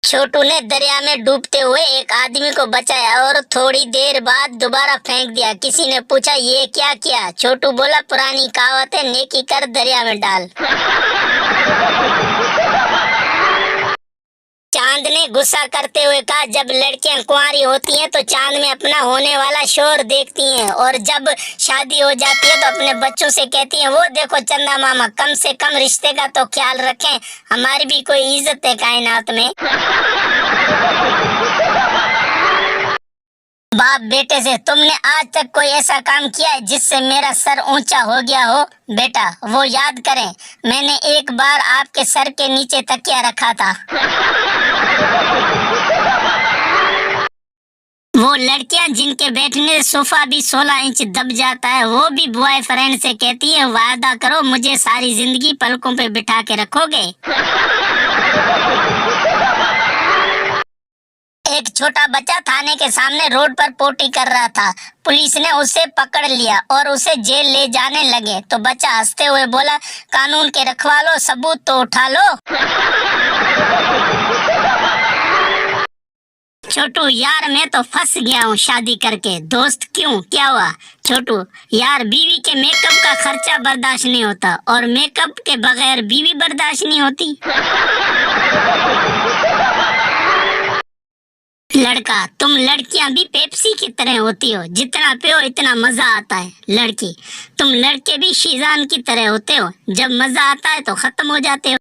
छोटू ने दरिया में डूबते हुए एक आदमी को बचाया और थोड़ी देर बाद दोबारा फेंक दिया। किसी ने पूछा ये क्या किया? छोटू बोला पुरानी कहावत है, नेकी कर दरिया में डाल। चांद ने गुस्सा करते हुए कहा जब लड़कियां कुंवारी होती हैं तो चांद में अपना होने वाला शोर देखती हैं और जब शादी हो जाती है तो अपने बच्चों से कहती हैं वो देखो चंदा मामा, कम से कम रिश्ते का तो ख्याल रखें, हमारी भी कोई इज्जत है कायनात में। बाप बेटे से तुमने आज तक कोई ऐसा काम किया है जिससे मेरा सर ऊंचा हो गया हो? बेटा वो याद करें, मैंने एक बार आपके सर के नीचे तकिया रखा था। वो लड़कियां जिनके बैठने से सोफा भी 16 इंच दब जाता है, वो भी बॉयफ्रेंड से कहती है वादा करो मुझे सारी जिंदगी पलकों पे बिठा के रखोगे। एक छोटा बच्चा थाने के सामने रोड पर पोटी कर रहा था। पुलिस ने उसे पकड़ लिया और उसे जेल ले जाने लगे तो बच्चा हंसते हुए बोला कानून के रखवालो, सबूत तो उठा लो। छोटू यार मैं तो फंस गया हूँ शादी करके। दोस्त क्यों, क्या हुआ? छोटू यार बीवी के मेकअप का खर्चा बर्दाश्त नहीं होता और मेकअप के बगैर बीवी बर्दाश्त नहीं होती। लड़का तुम लड़कियां भी पेप्सी की तरह होती हो, जितना पियो इतना मजा आता है। लड़की तुम लड़के भी शीजान की तरह होते हो, जब मजा आता है तो खत्म हो जाते हो।